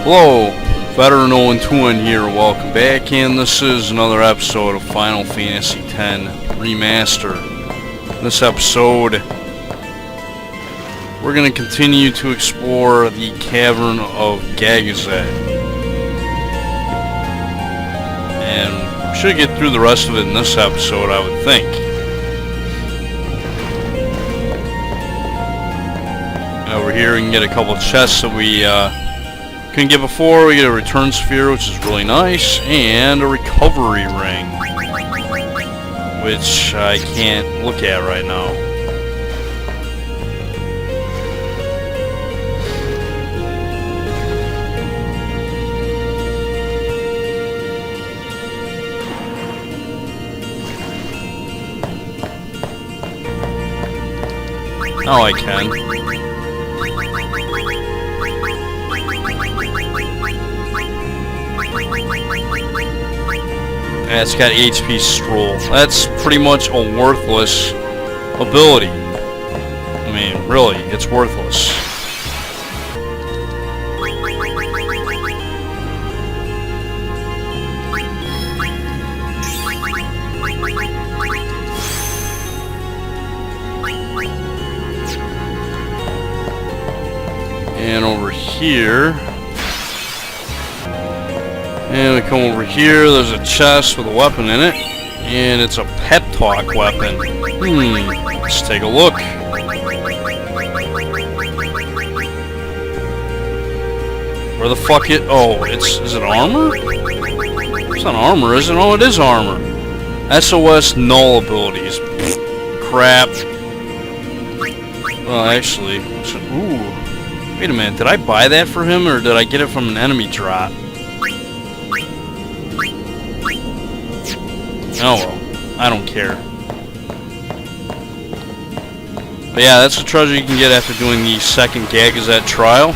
Hello, Veteran 0-2 here, welcome back, and this is another episode of Final Fantasy X Remaster. In this episode, we're going to continue to explore the Cavern of Gagazet. And we should get through the rest of it in this episode, I would think. Over here we can get a couple of chests that we couldn't get before. We get a return sphere, which is really nice, and a recovery ring, which I can't look at right now. Oh, I can. Yeah, it's got HP Stroll. That's pretty much a worthless ability. I mean, really, it's worthless. And over here, and we come over here, there's a chest with a weapon in it, and it's a pep talk weapon. Let's take a look. Where the fuck it? Oh, is it armor? It's not armor, is it? Oh, it is armor. SOS null abilities. Crap. Well, actually, ooh. Wait a minute, did I buy that for him, or did I get it from an enemy drop? Oh well, I don't care. But yeah, that's the treasure you can get after doing the second Gagazet trial.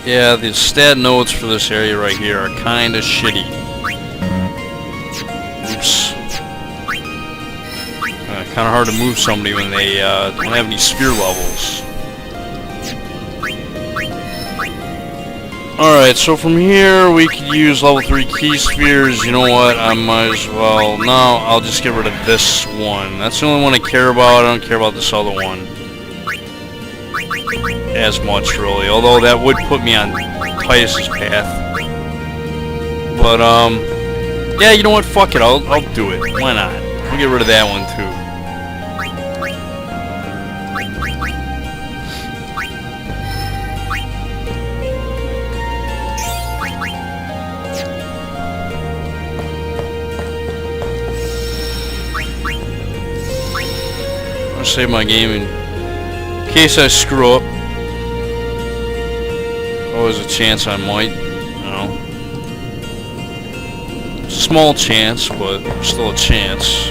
Yeah, the stat notes for this area right here are kinda shitty. Oops. Kinda hard to move somebody when they don't have any sphere levels. Alright, so from here we could use level 3 key spheres. You know what, I might as well. No, I'll just get rid of this one. That's the only one I care about. I don't care about this other one as much, really. Although that would put me on Titus's path. But, yeah, you know what, fuck it, I'll do it. Why not? I'll get rid of that one, too. Save my game in case I screw up. Always a chance I might, you know. It's a small chance, but still a chance.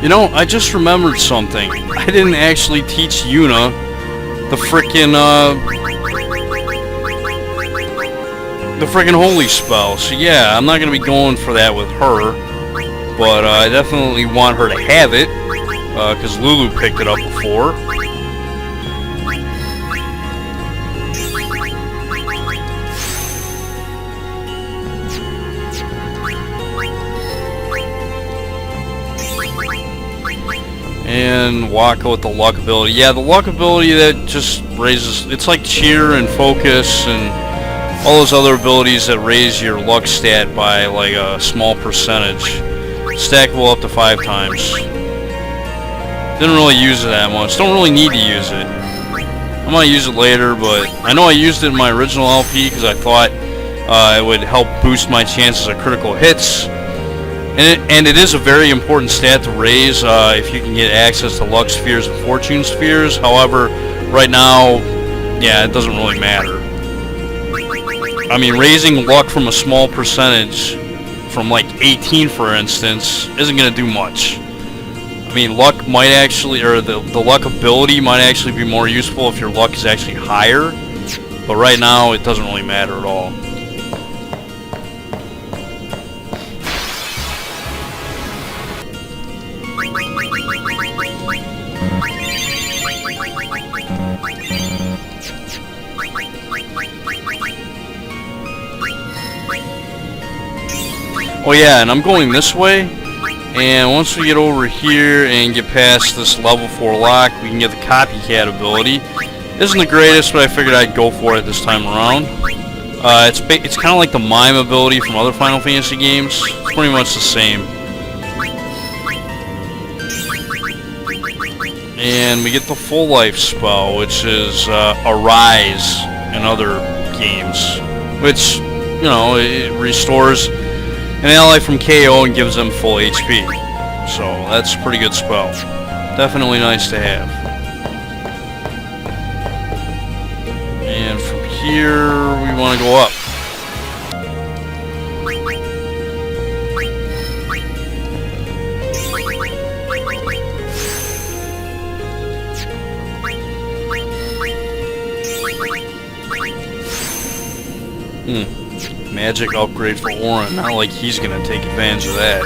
You know, I just remembered something. I didn't actually teach Yuna the frickin' holy spell. So yeah, I'm not gonna be going for that with her. But I definitely want her to have it, because Lulu picked it up before. And Waka with the luck ability. Yeah, the luck ability that just raises... It's like cheer and focus and all those other abilities that raise your luck stat by like a small percentage. Stackable up to 5 times. Didn't really use it that much. Don't really need to use it. I might use it later, but I know I used it in my original LP because I thought it would help boost my chances of critical hits. And it is a very important stat to raise if you can get access to luck spheres and fortune spheres. However, right now, yeah, it doesn't really matter. I mean, raising luck from a small percentage, from like 18 for instance, isn't going to do much. I mean, luck might actually, or the luck ability might actually be more useful if your luck is actually higher, but right now it doesn't really matter at all. Oh yeah, and I'm going this way. And once we get over here and get past this level 4 lock, we can get the copycat ability. Isn't the greatest, but I figured I'd go for it this time around. It's kind of like the mime ability from other Final Fantasy games. It's pretty much the same. And we get the full life spell, which is Arise in other games. Which, you know, it restores an ally from KO and gives them full HP. So that's a pretty good spell. Definitely nice to have. And from here, we want to go up. Magic upgrade for Auron. Not like he's gonna take advantage of that.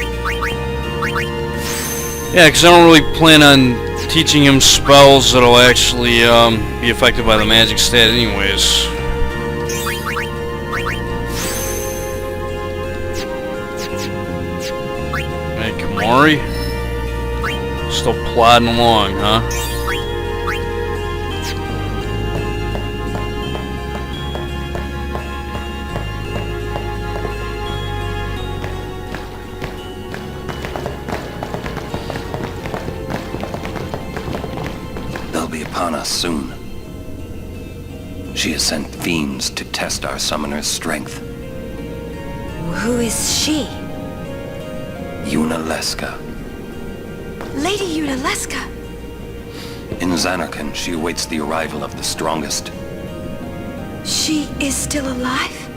Yeah, because I don't really plan on teaching him spells that'll actually be affected by the magic stat anyways. Hey, Kamari? Still plodding along, huh? Upon us soon. She has sent fiends to test our summoner's strength. Who is she? Yunalesca. Lady Yunalesca? In Zanarkand, she awaits the arrival of the strongest. She is still alive?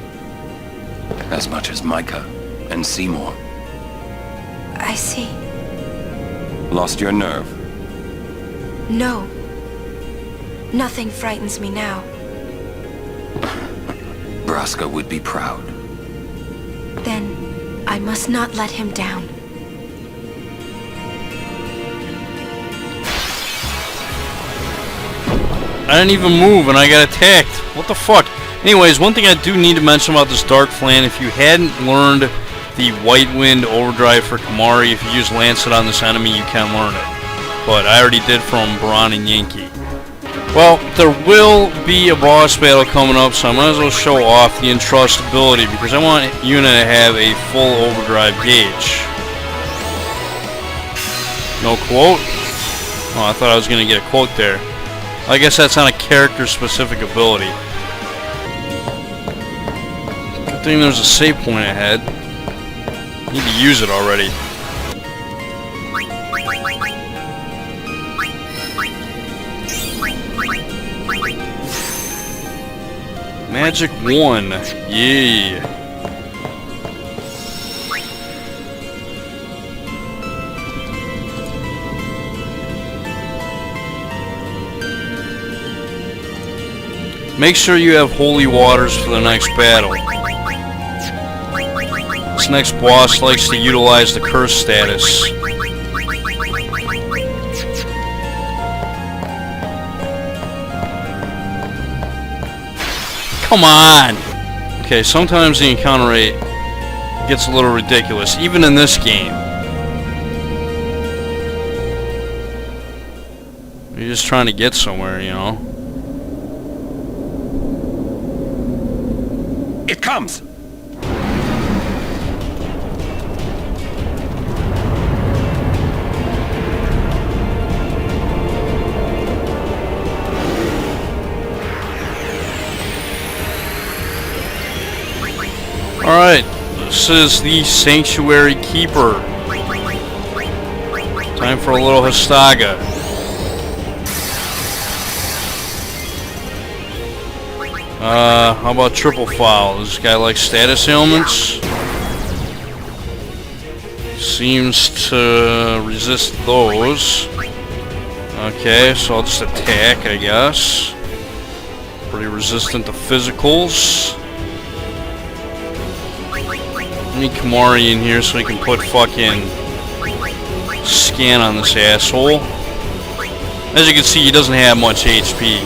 As much as Micah and Seymour. I see. Lost your nerve? No. Nothing frightens me now. Braska would be proud. Then I must not let him down. I didn't even move and I got attacked. What the fuck? Anyways, one thing I do need to mention about this Dark Flan, if you hadn't learned the White Wind Overdrive for Kamari, if you use Lancet on this enemy, you can learn it. But I already did from Baran and Yankee. Well, there will be a boss battle coming up, so I might as well show off the Entrust ability, because I want Yuna to have a full overdrive gauge. No quote? Oh, I thought I was going to get a quote there. I guess that's not a character-specific ability. Good thing there's a save point ahead. Need to use it already. Magic 1. Yay. Make sure you have holy waters for the next battle. This next boss likes to utilize the curse status. Come on! Okay, sometimes the encounter rate gets a little ridiculous, even in this game. You're just trying to get somewhere, you know? It comes! Alright, this is the Sanctuary Keeper. Time for a little Hosaka. How about Triple Foul? Does this guy like status ailments? Seems to resist those. Okay, so I'll just attack, I guess. Pretty resistant to physicals. Need Kamari in here so we can put fucking scan on this asshole. As you can see, he doesn't have much HP.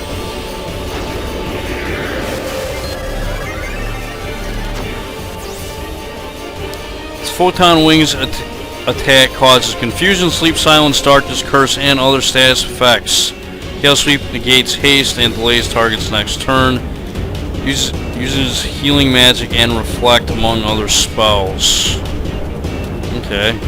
It's photon wings attack causes confusion, sleep, silence, darkness, curse, and other status effects. Chaos Sweep negates haste and delays target's next turn. Uses healing magic and reflect among other spells. Okay.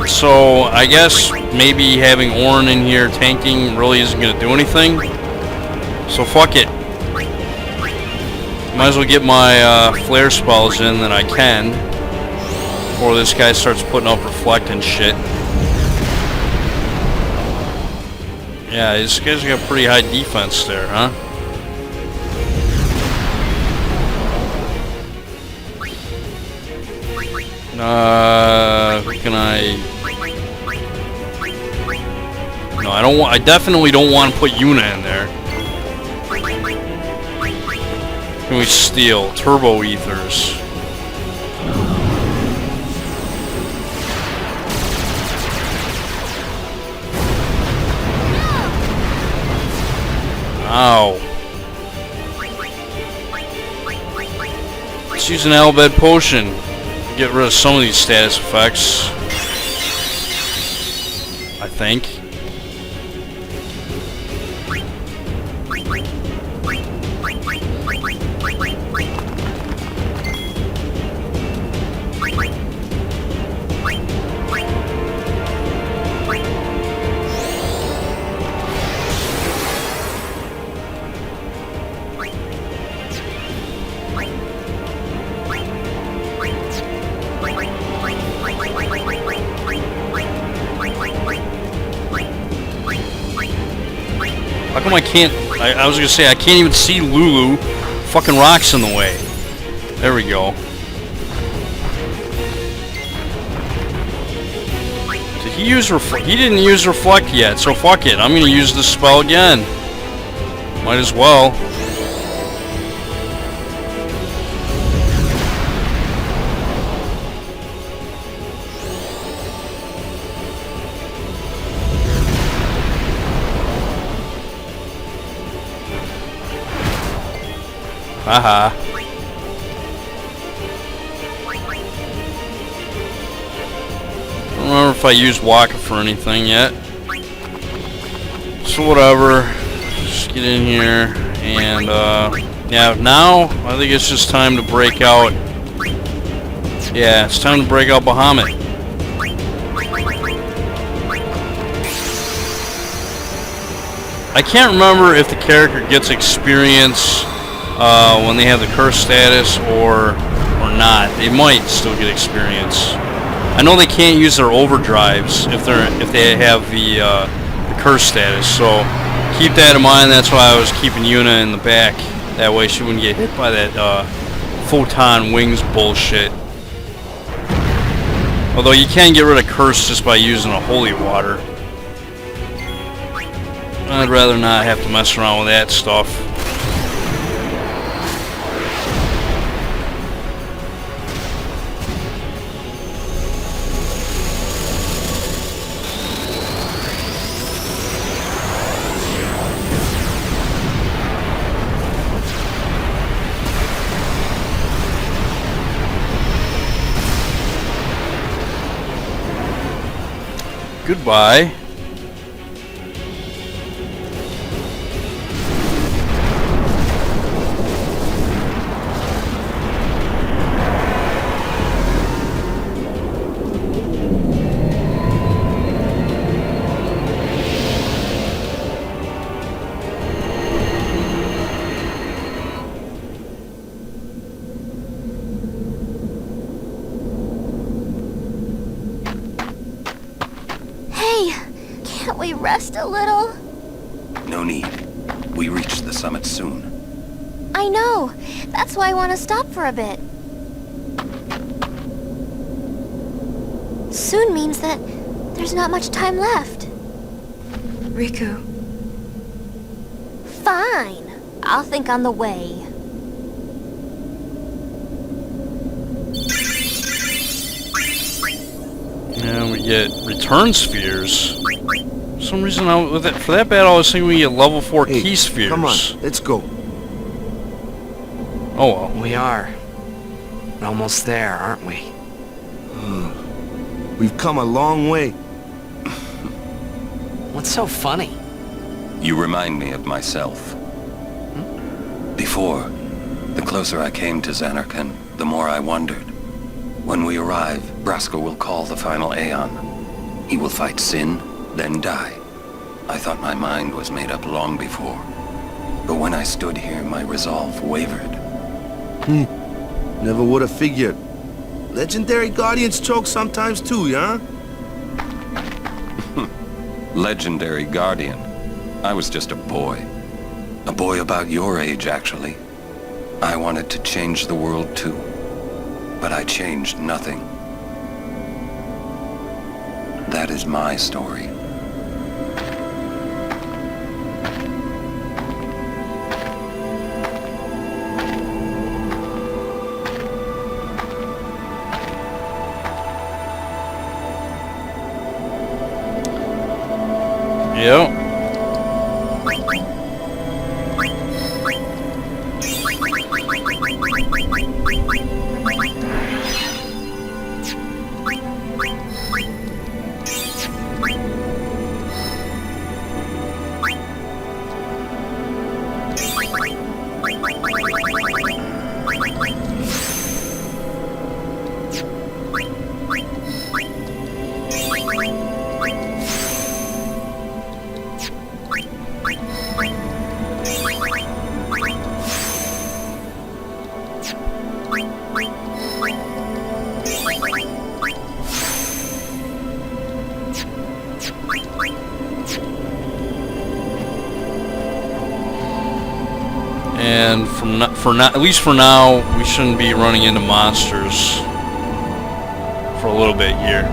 So I guess maybe having Auron in here tanking really isn't going to do anything. So fuck it. Might as well get my flare spells in that I can. Before this guy starts putting up reflect and shit. Yeah, this guy's got pretty high defense there, huh? Who can I... No, I don't want... I definitely don't want to put Yuna in there. Can we steal? Turbo Ethers. Ow. Let's use an Albed Potion. Get rid of some of these status effects. I think. How come I can't... I was gonna say, I can't even see Lulu. Fucking rocks in the way. There we go. Did he use reflect? He didn't use reflect yet, so fuck it. I'm gonna use this spell again. Might as well. Haha. I don't remember if I used Waka for anything yet. So whatever. Just get in here and yeah, now I think it's just time to break out. Yeah, it's time to break out Bahamut. I can't remember if the character gets experience when they have the curse status or not. They might still get experience. I know they can't use their overdrives if they have the curse status. So keep that in mind. That's why I was keeping Yuna in the back. That way she wouldn't get hit by that photon wings bullshit. Although you can get rid of curse just by using a holy water. I'd rather not have to mess around with that stuff. Goodbye. Can't we rest a little? No need. We reach the summit soon. I know. That's why I want to stop for a bit. Soon means that there's not much time left. Riku. Fine. I'll think on the way. Yeah, we get return spheres. For some reason, for that battle, I was thinking we get level 4 key spheres. Come on, let's go. Oh well. We are. Almost there, aren't we? We've come a long way. What's so funny? You remind me of myself. Before, the closer I came to Zanarkand, the more I wondered. When we arrive, Braska will call the final Aeon. He will fight sin, then die. I thought my mind was made up long before. But when I stood here, my resolve wavered. Never would have figured. Legendary Guardians choke sometimes too, yeah? Legendary Guardian. I was just a boy. A boy about your age, actually. I wanted to change the world too. But I changed nothing. That is my story. Yep. And for now, at least for now, we shouldn't be running into monsters for a little bit here.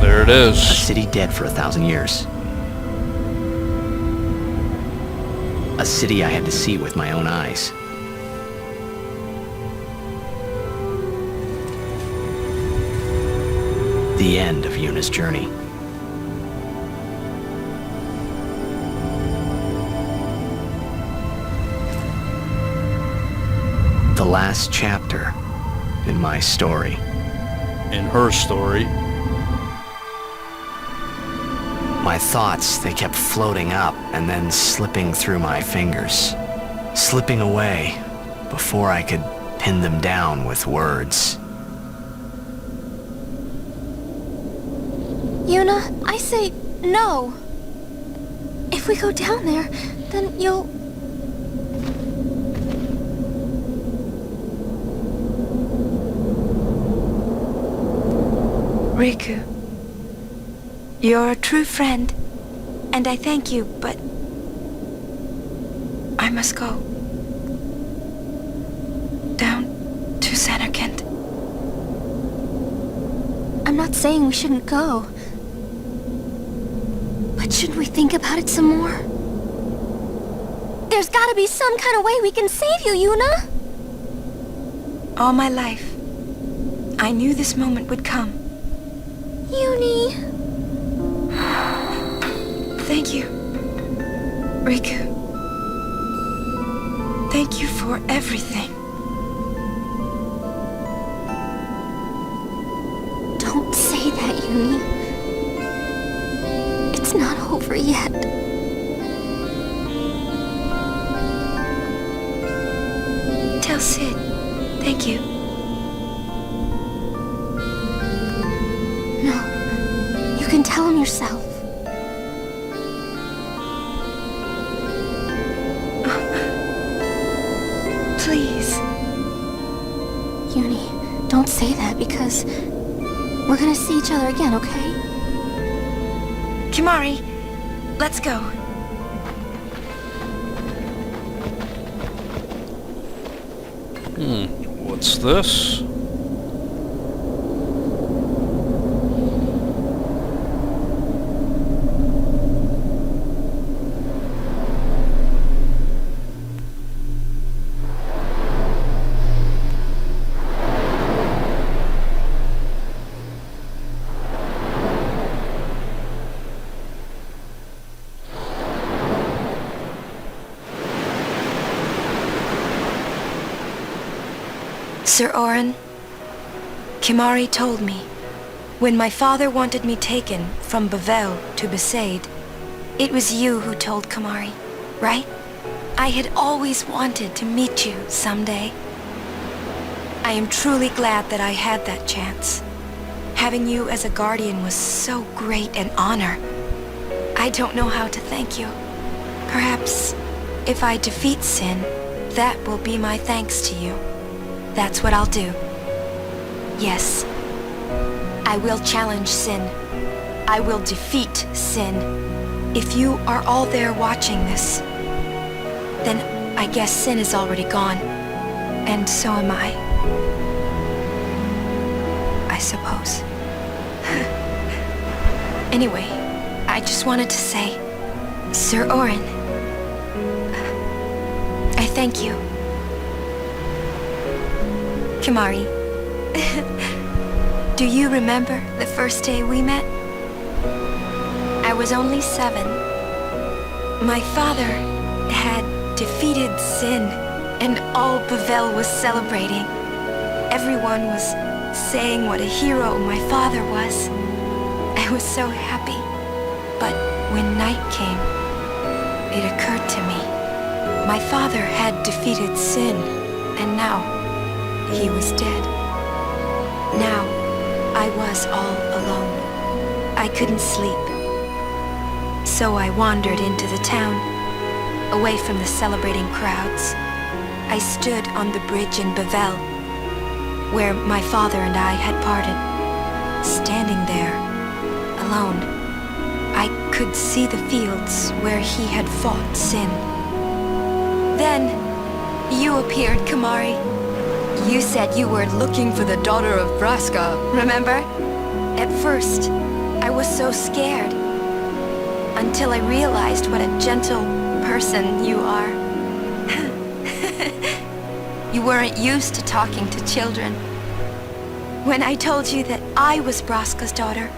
There it A is. city dead for 1,000 years. A city I had to see with my own eyes. The end of Yuna's journey. The last chapter in my story. In her story. My thoughts, they kept floating up and then slipping through my fingers. Slipping away before I could pin them down with words. Yuna, I say no. If we go down there, then you'll... Riku, you're a true friend, and I thank you, but I must go. Down to Zanarkand. I'm not saying we shouldn't go. But shouldn't we think about it some more? There's gotta be some kind of way we can save you, Yuna! All my life, I knew this moment would come. Yuni... Thank you, Riku. Thank you for everything. Don't say that, Yuni. It's not over yet. Tell Sid, thank you. No. You can tell him yourself. Please. Yuni, don't say that because we're gonna see each other again, okay? Kimari, let's go. What's this? Sir Auron, Kimahri told me, when my father wanted me taken from Bavel to Besaid, it was you who told Kimahri, right? I had always wanted to meet you someday. I am truly glad that I had that chance. Having you as a guardian was so great an honor. I don't know how to thank you. Perhaps, if I defeat Sin, that will be my thanks to you. That's what I'll do. Yes. I will challenge Sin. I will defeat Sin. If you are all there watching this, then I guess Sin is already gone. And so am I. I suppose. Anyway, I just wanted to say, Sir Auron, I thank you. Kimahri, do you remember the first day we met? I was only 7. My father had defeated Sin, and all Bavel was celebrating. Everyone was saying what a hero my father was. I was so happy. But when night came, it occurred to me. My father had defeated Sin, and now he was dead. Now I was all alone. I couldn't sleep. So I wandered into the town, away from the celebrating crowds. I stood on the bridge in Bavel, where my father and I had parted. Standing there, alone, I could see the fields where he had fought Sin. Then, you appeared, Kimahri. You said you were looking for the daughter of Braska, remember? At first, I was so scared, until I realized what a gentle person you are. You weren't used to talking to children. When I told you that I was Braska's daughter,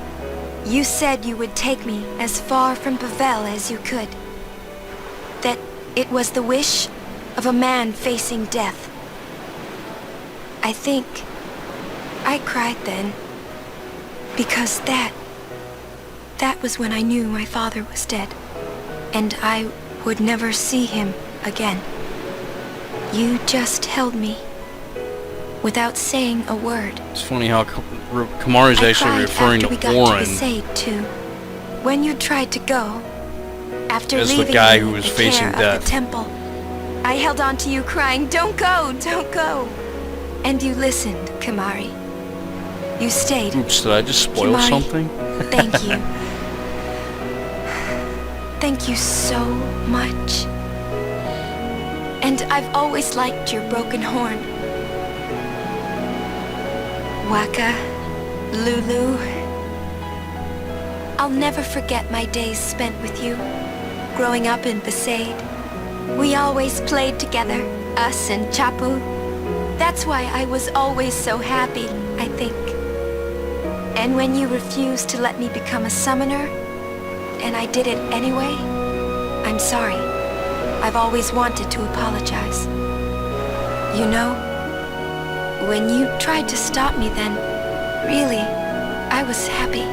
you said you would take me as far from Bavel as you could. That it was the wish of a man facing death. I think I cried then, because that was when I knew my father was dead, and I would never see him again. You just held me, without saying a word. It's funny how Kimahri's actually referring to To Auron Besaid too. When you tried to go, after as leaving the guy me who in was the facing care of death. the temple, I held on to you crying, "Don't go, don't go." And you listened, Kimahri. You stayed. Oops, did I just spoil Kimahri, something? Thank you. Thank you so much. And I've always liked your broken horn. Waka, Lulu. I'll never forget my days spent with you, growing up in Besaid. We always played together, us and Chapu. That's why I was always so happy, I think. And when you refused to let me become a summoner, and I did it anyway, I'm sorry. I've always wanted to apologize. You know, when you tried to stop me then, really, I was happy.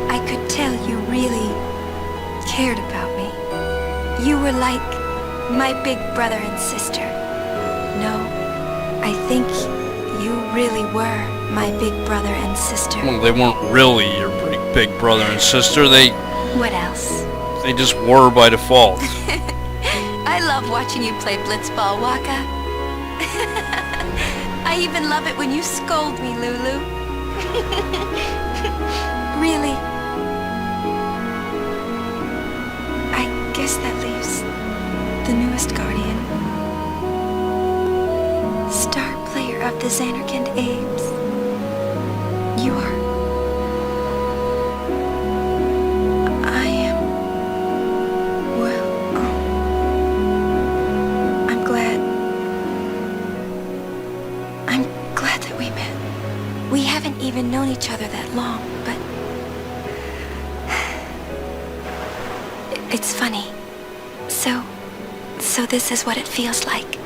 I could tell you really cared about me. You were like my big brother and sister. No, I think you really were my big brother and sister. Well, they weren't really your big brother and sister. They What else? just were by default. I love watching you play blitzball, Waka. I even love it when you scold me, Lulu. Really. I guess that leaves the newest guardian. Star player of the Xanarkand Apes. You are. I am. Well, I'm glad. I'm glad that we met. We haven't even known each other that long, but it's funny. So this is what it feels like.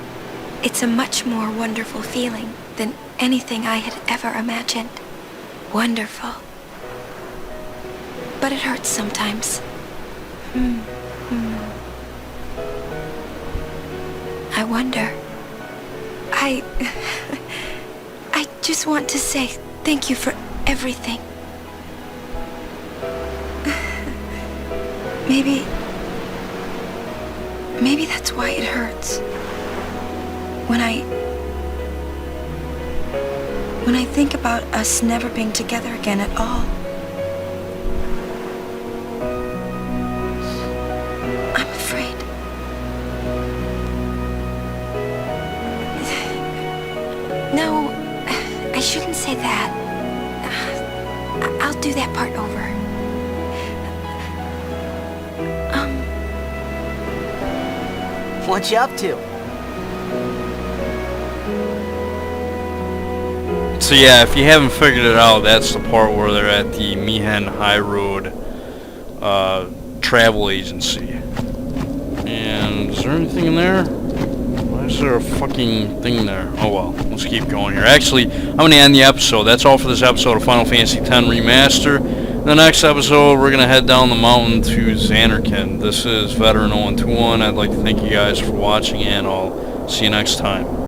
It's a much more wonderful feeling than anything I had ever imagined. Wonderful. But it hurts sometimes. I wonder. I just want to say thank you for everything. Maybe that's why it hurts. When I think about us never being together again at all. I'm afraid. No, I shouldn't say that. I'll do that part over. What you up to? So yeah, if you haven't figured it out, that's the part where they're at the Mihen High Road travel agency. And is there anything in there? Why is there a fucking thing there? Oh well, let's keep going here. Actually, I'm going to end the episode. That's all for this episode of Final Fantasy X Remaster. In the next episode, we're going to head down the mountain to Zanarkand. This is Veteran 0121. I'd like to thank you guys for watching, and I'll see you next time.